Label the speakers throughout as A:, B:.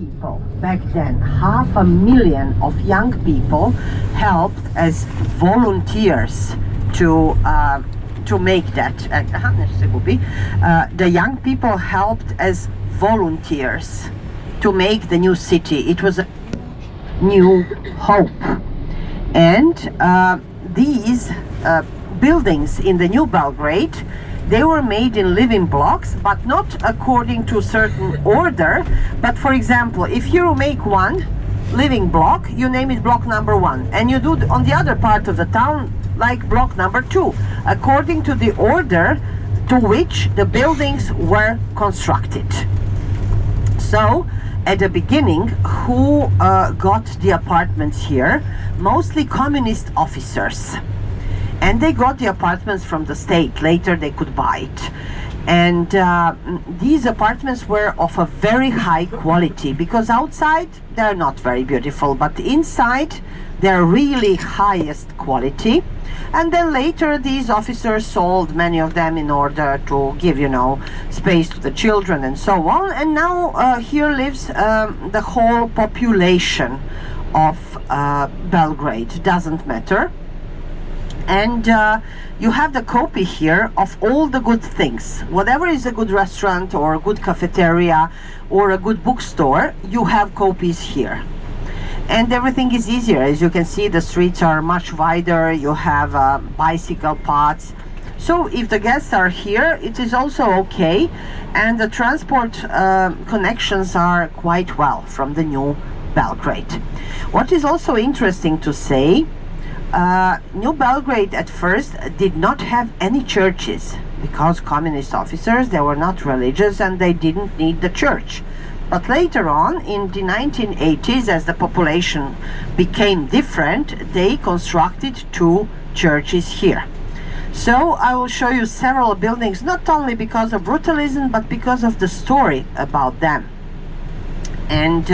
A: people back then, 500,000 of young people helped as volunteers to make that. The young people helped as volunteers to make the new city. It was a new hope. And these buildings in the New Belgrade, they were made in living blocks, but not according to certain order. But for example, if you make one living block, you name it block number 1, and you do on the other part of the town like block number 2, according to the order to which the buildings were constructed. So at the beginning, who got the apartments here? Mostly communist officers. And they got the apartments from the state. Later they could buy it. And these apartments were of a very high quality, because outside they're not very beautiful, but inside they're really highest quality. And then later these officers sold many of them in order to give, you know, space to the children and so on. And now here lives the whole population of Belgrade, doesn't matter. And you have the copy here of all the good things. Whatever is a good restaurant or a good cafeteria or a good bookstore, you have copies here. And everything is easier. As you can see, the streets are much wider. You have bicycle paths. So if the guests are here, it is also okay. And the transport connections are quite well from the New Belgrade. What is also interesting to say, New Belgrade at first did not have any churches, because communist officers, they were not religious and they didn't need the church. But later on, in the 1980s, as the population became different, they constructed 2 churches here. So I will show you several buildings, not only because of brutalism, but because of the story about them. And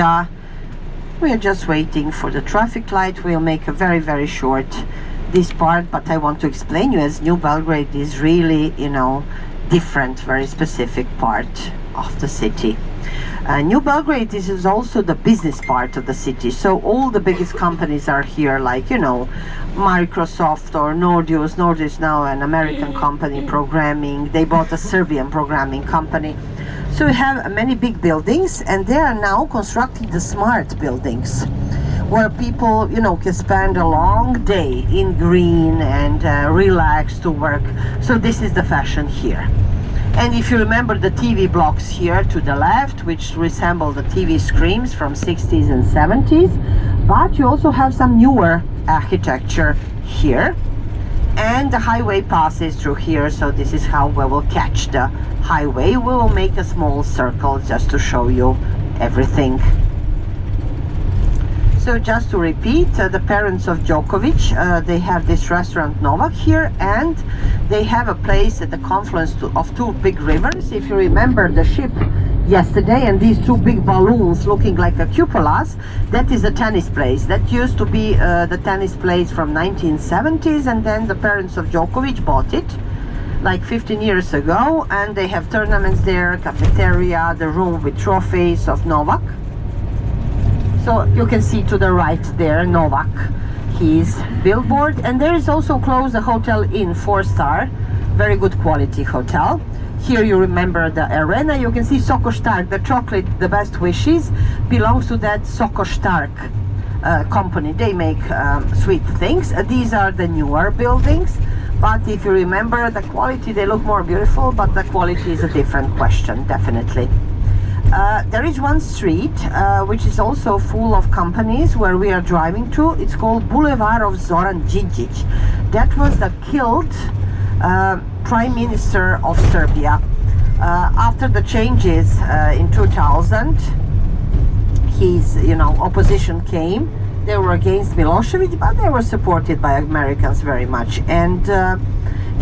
A: we are just waiting for the traffic light. We'll make a very, very short this part, but I want to explain you, as New Belgrade is really, you know, different, very specific part of the city. New Belgrade is also the business part of the city, so all the biggest companies are here, like, you know, Microsoft or Nordeus. Nordeus now an American company programming. They bought a Serbian programming company. So we have many big buildings, and they are now constructing the smart buildings, where people, you know, can spend a long day in green and relax to work. So this is the fashion here. And if you remember the TV blocks here to the left, which resemble the TV screens from 60s and 70s, but you also have some newer architecture here. And the highway passes through here, so this is how we will catch the highway. We will make a small circle just to show you everything. So just to repeat, the parents of Djokovic, they have this restaurant Novak here, and they have a place at the confluence of 2 big rivers. If you remember the ship yesterday and these 2 big balloons looking like a cupolas, that is a tennis place. That used to be the tennis place from 1970s, and then the parents of Djokovic bought it like 15 years ago, and they have tournaments there, cafeteria, the room with trophies of Novak. So you can see to the right there, Novak, his billboard. And there is also close the Hotel Inn, 4-star, very good quality hotel. Here you remember the arena. You can see Soko Stark, the chocolate, the best wishes, belongs to that Soko Stark company. They make sweet things. These are the newer buildings. But if you remember the quality, they look more beautiful, but the quality is a different question, definitely. There is one street which is also full of companies where we are driving to. It's called Boulevard of Zoran Đinđić. That was the killed Prime Minister of Serbia. After the changes in 2000, his, you know, opposition came. They were against Milosevic, but they were supported by Americans very much. And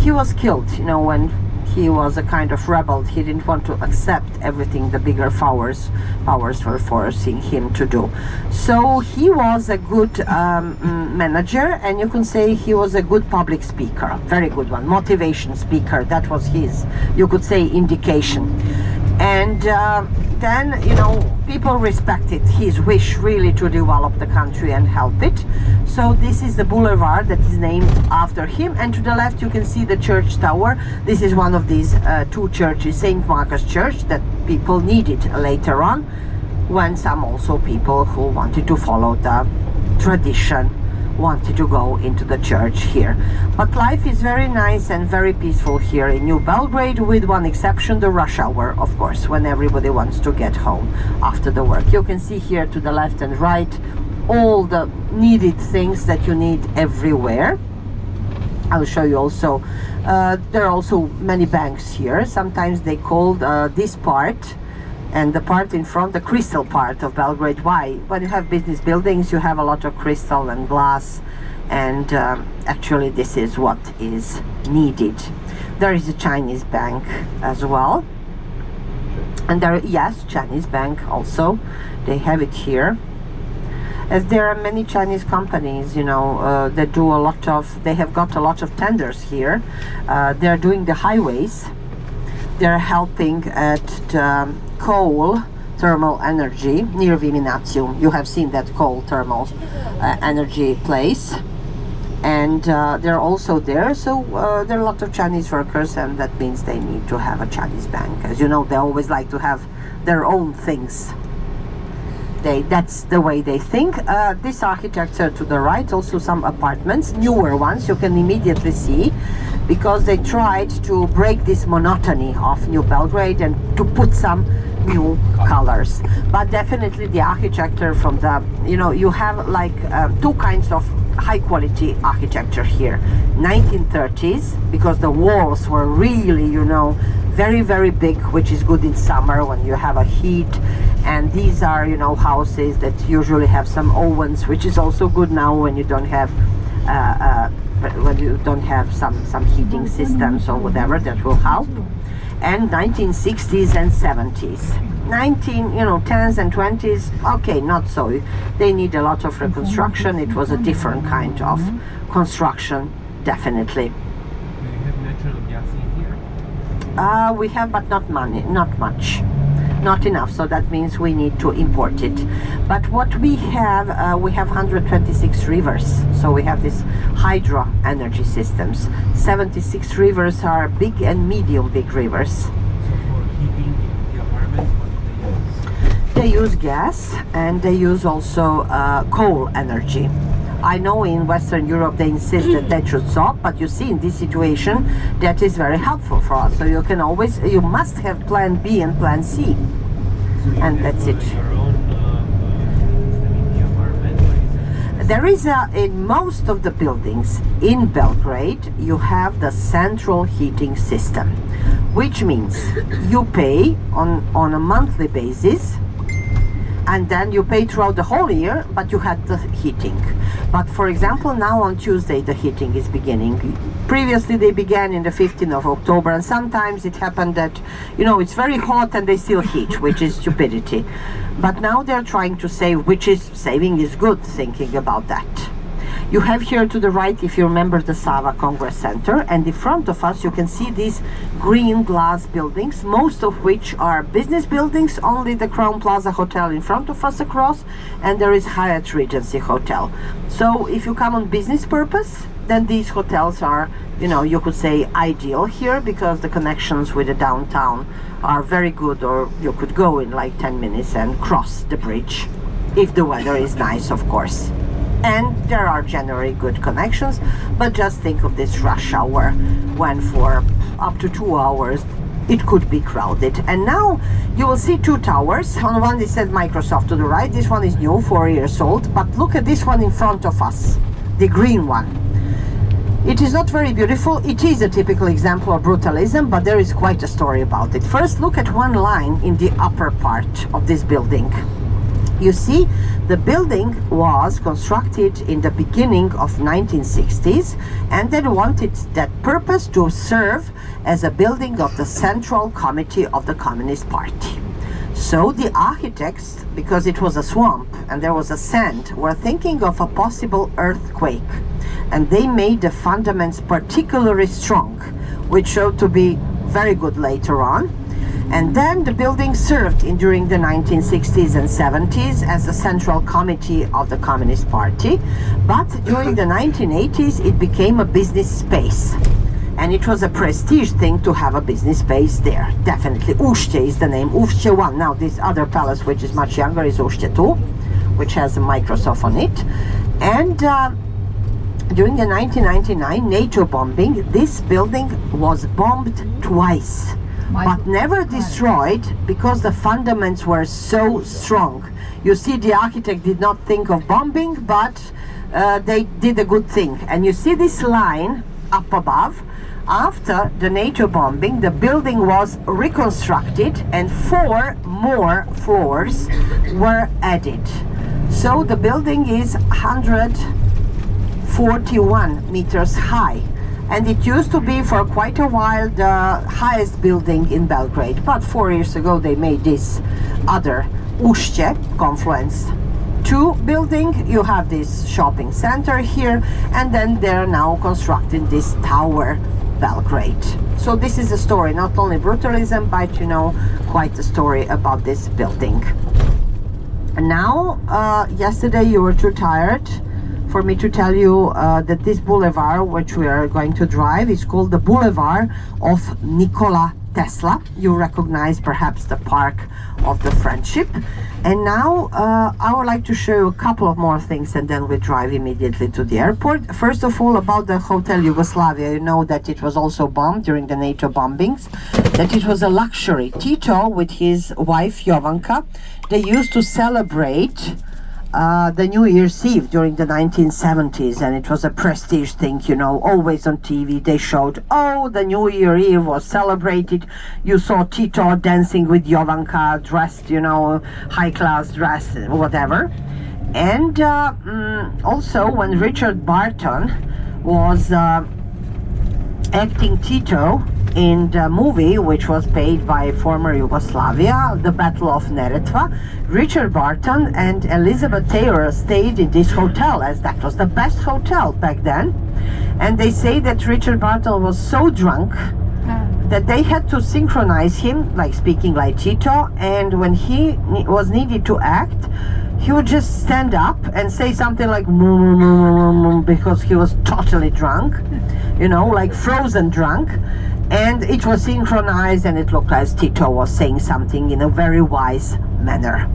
A: he was killed, you know, when he was a kind of rebel. He didn't want to accept everything the bigger powers were forcing him to do. So he was a good manager, and you can say he was a good public speaker, very good one, motivation speaker. That was his, you could say, indication. And then, you know, people respected his wish really to develop the country and help it. So this is the boulevard that is named after him, and to the left you can see the church tower. This is one of these two churches, St. Marcus Church, that people needed later on, when some also people who wanted to follow the tradition wanted to go into the church here. But life is very nice and very peaceful here in New Belgrade, with one exception, the rush hour, of course, when everybody wants to get home after the work. You can see here to the left and right all the needed things that you need everywhere. I'll show you also, there are also many banks here. Sometimes they call this part and the part in front the crystal part of Belgrade. Why? When you have business buildings, you have a lot of crystal and glass, and actually this is what is needed. There is a Chinese bank as well, and there, yes, Chinese bank also, they have it here. As there are many Chinese companies, you know, that do a lot of, they have got a lot of tenders here. They're doing the highways. They're helping at coal thermal energy near Viminacium. You have seen that coal thermal energy place, and they're also there. So there are a lot of Chinese workers, and that means they need to have a Chinese bank. As you know, they always like to have their own things. That's the way they think. This architecture to the right, also some apartments, newer ones, you can immediately see, because they tried to break this monotony of New Belgrade and to put some new colors. But definitely the architecture from the, you know, you have like two kinds of high quality architecture here. 1930s, because the walls were really, you know, very, very big, which is good in summer when you have a heat. And these are, you know, houses that usually have some ovens, which is also good now when you don't have some heating systems or whatever that will help. And 1960s and 70s, 10s and 20s, okay, not so. They need a lot of reconstruction. It was a different kind of construction, definitely.
B: Do you have natural gas in here?
A: We have, but not much. Not enough, so that means we need to import it. But what we have 126 rivers, so we have these hydro energy systems. 76 rivers are big and medium big rivers.
B: So for heating the apartments, what do
A: They use gas, and they use also coal energy. I know in Western Europe they insist that that should stop, but you see in this situation that is very helpful for us. So you must have plan B and plan C, and that's it. There is in most of the buildings in Belgrade, you have the central heating system, which means you pay on a monthly basis, and then you pay throughout the whole year, but you had the heating. But for example, now on Tuesday the heating is beginning. Previously they began in the 15th of October, and sometimes it happened that, you know, it's very hot and they still heat, which is stupidity. But now they're trying to save, which is, saving is good, thinking about that. You have here to the right, if you remember, the Sava Congress Center, and in front of us you can see these green glass buildings, most of which are business buildings. Only the Crown Plaza Hotel in front of us across, and there is Hyatt Regency Hotel. So if you come on business purpose, then these hotels are, you know, you could say ideal here, because the connections with the downtown are very good, or you could go in like 10 minutes and cross the bridge, if the weather is nice, of course. And there are generally good connections, but just think of this rush hour, when for up to 2 hours it could be crowded. And now you will see two towers. On one it says Microsoft to the right. This one is new, 4 years old, but look at this one in front of us, the green one. It is not very beautiful. It is a typical example of brutalism, but there is quite a story about it. First, look at one line in the upper part of this building. You see, the building was constructed in the beginning of 1960s, and they wanted that purpose to serve as a building of the Central Committee of the Communist Party. So the architects, because it was a swamp and there was a sand, were thinking of a possible earthquake, and they made the fundaments particularly strong, which showed to be very good later on. And then the building served during the 1960s and 70s as the central committee of the Communist Party, but during the 1980s it became a business space. And it was a prestige thing to have a business space there, definitely. Ušće is the name, Ušće 1. Now this other palace, which is much younger, is Ušće 2, which has a Microsoft on it. And during the 1999 NATO bombing, this building was bombed twice, but never destroyed because the fundaments were so strong. You see, the architect did not think of bombing, but they did a good thing. And you see this line up above. After the NATO bombing, the building was reconstructed and 4 more floors were added. So the building is 141 meters high, and it used to be for quite a while the highest building in Belgrade, but 4 years ago they made this other Ušće Confluence 2 building. You have this shopping center here, and then they're now constructing this tower Belgrade. So this is a story, not only brutalism, but you know, quite a story about this building. And now, yesterday you were too tired for me to tell you that this boulevard, which we are going to drive, is called the Boulevard of Nikola Tesla. You recognize perhaps the Park of the Friendship. And now I would like to show you a couple of more things, and then we drive immediately to the airport. First of all, about the Hotel Yugoslavia. You know that it was also bombed during the NATO bombings, that it was a luxury. Tito with his wife Jovanka, they used to celebrate the New Year's Eve during the 1970s, and it was a prestige thing, you know, always on TV they showed, oh, the New Year Eve was celebrated. You saw Tito dancing with Jovanka, dressed, you know, high-class dress, whatever. And also when Richard Barton was acting Tito in the movie, which was paid by former Yugoslavia, the Battle of Neretva, Richard Barton and Elizabeth Taylor stayed in this hotel, as that was the best hotel back then. And they say that Richard Barton was so drunk that they had to synchronize him, like speaking like Tito, and when he was needed to act, he would just stand up and say something like because he was totally drunk, you know, like frozen drunk. And it was synchronized, and it looked like Tito was saying something in a very wise manner.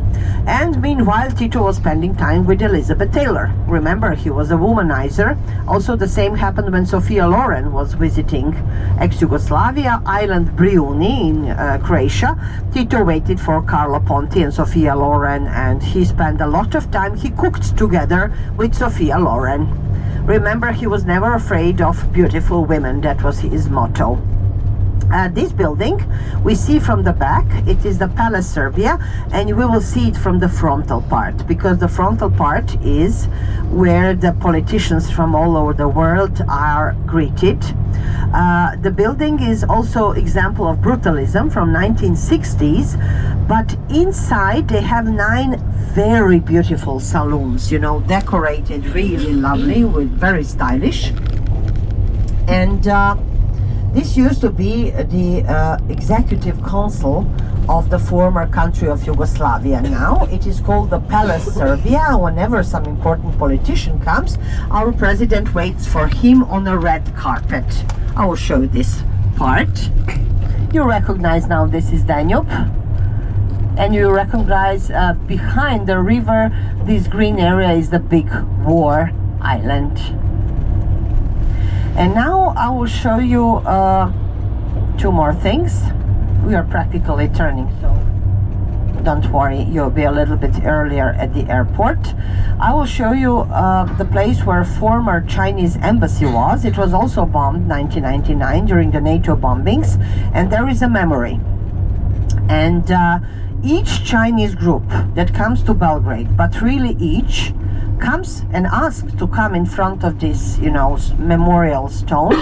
A: And meanwhile, Tito was spending time with Elizabeth Taylor. Remember, he was a womanizer. Also, the same happened when Sofia Loren was visiting ex-Yugoslavia island Brijuni in Croatia. Tito waited for Carlo Ponti and Sofia Loren, and he spent a lot of time. He cooked together with Sofia Loren. Remember, he was never afraid of beautiful women. That was his motto. This building we see from the back. It is the Palace Serbia, and we will see it from the frontal part, because the frontal part is where the politicians from all over the world are greeted. The building is also example of brutalism from 1960s, but inside they have 9 very beautiful saloons, you know, decorated really lovely, with very stylish. And this used to be the executive council of the former country of Yugoslavia. Now it is called the Palace Serbia. Whenever some important politician comes, our president waits for him on a red carpet. I will show you this part. You recognize now this is Danube, and you recognize behind the river, this green area is the big war island. And now I will show you 2 more things. We are practically turning, so don't worry, you'll be a little bit earlier at the airport. I will show you the place where former Chinese embassy was. It was also bombed 1999 during the NATO bombings, and there is a memory. And each Chinese group that comes to Belgrade, but really each, comes and asks to come in front of this, you know, memorial stone,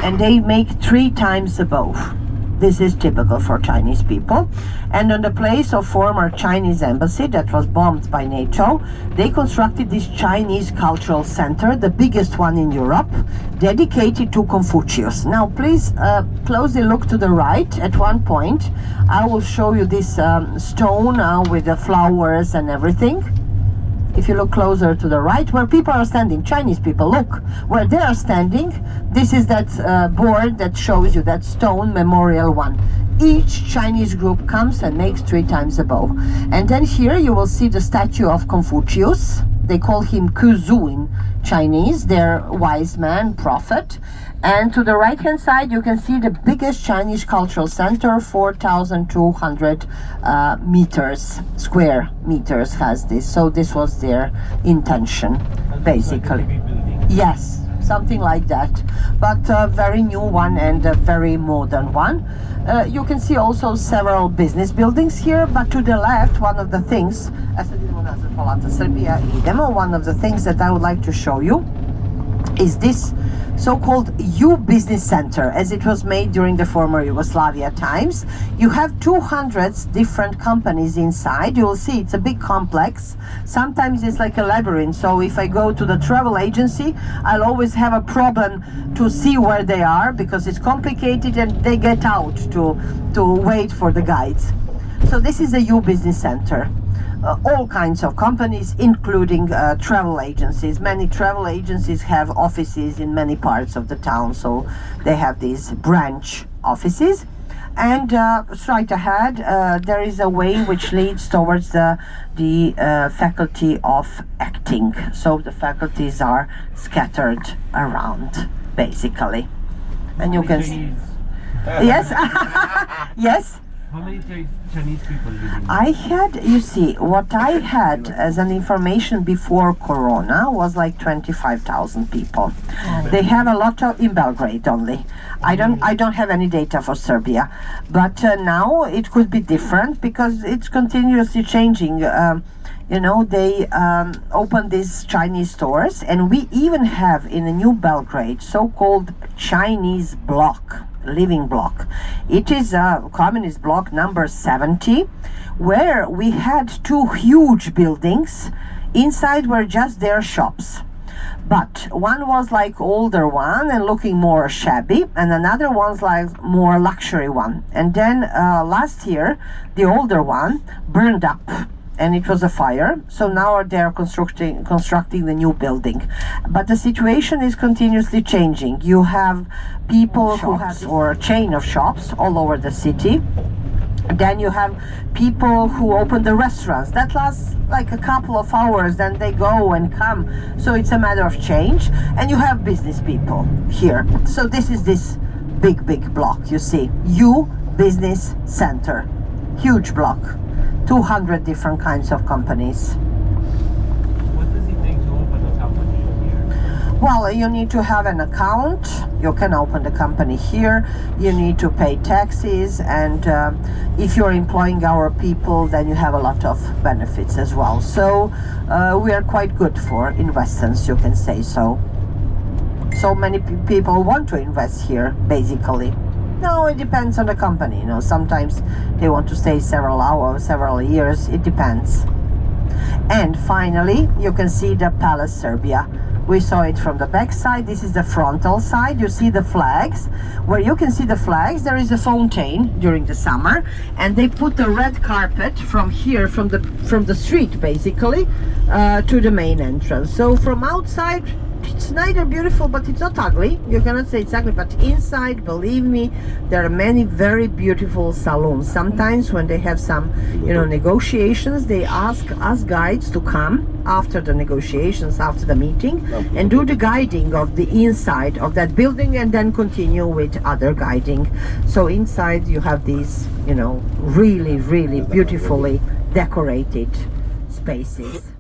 A: and they make 3 times above. This is typical for Chinese people. And on the place of former Chinese embassy that was bombed by NATO, they constructed this Chinese cultural center, the biggest one in Europe, dedicated to Confucius. Now please closely look to the right. At one point I will show you this stone with the flowers and everything. If you look closer to the right, where people are standing, Chinese people, look where they are standing. This is that board that shows you that stone memorial one. Each Chinese group comes and makes 3 times a bow. And then here you will see the statue of Confucius. They call him Kuzu in Chinese, their wise man, prophet. And to the right hand side you can see the biggest Chinese cultural center, 4,200 meters, square meters has this. So this was their intention, basically. Yes, something like that, but a very new one and a very modern one. You can see also several business buildings here, but to the left, one of the things, one of the things that I would like to show you is this so-called U Business Center, as it was made during the former Yugoslavia times. You have 200 different companies inside. You will see it's a big complex. Sometimes it's like a labyrinth, so if I go to the travel agency, I'll always have a problem to see where they are because it's complicated and they get out to wait for the guides. So this is a U Business Center. All kinds of companies, including travel agencies. Many travel agencies have offices in many parts of the town, so they have these branch offices. And straight ahead there is a way which leads towards the faculty of acting. So the faculties are scattered around, basically. And you can see. Yes. Yes.
B: How many Chinese people live in?
A: I had, you see, what I had as an information before Corona was like 25,000 people. Oh. They have a lot of in Belgrade only. I don't have any data for Serbia, but now it could be different because it's continuously changing. You know, they open these Chinese stores, and we even have in the New Belgrade so-called Chinese block. Living block. It is a communist block number 70, where we had 2 huge buildings. Inside were just their shops, but one was like older one and looking more shabby, and another one's like more luxury one. And then last year the older one burned up and it was a fire, so now they're constructing the new building. But the situation is continuously changing. You have people who have, or a chain of shops all over the city. Then you have people who open the restaurants that lasts like a couple of hours, then they go and come, so it's a matter of change. And you have business people here. So this is this big block, you see, U Business Center, huge block. 200 different kinds of companies.
B: What does it take to open a company here?
A: Well, you need to have an account. You can open the company here. You need to pay taxes, and if you're employing our people, then you have a lot of benefits as well. So we are quite good for investors, you can say so. So many people want to invest here, basically. No, it depends on the company. You know, sometimes they want to stay several hours, several years. It depends. And finally, you can see the Palace Serbia. We saw it from the back side. This is the frontal side. You see the flags. Where you can see the flags, there is a fountain during the summer, and they put the red carpet from here, from the street, basically, to the main entrance. So from outside, it's neither beautiful, but it's not ugly. You cannot say it's ugly, but inside, believe me, there are many very beautiful saloons. Sometimes when they have some, you know, negotiations, they ask us guides to come after the negotiations, after the meeting, and do the guiding of the inside of that building, and then continue with other guiding. So inside you have these, you know, really beautifully decorated spaces.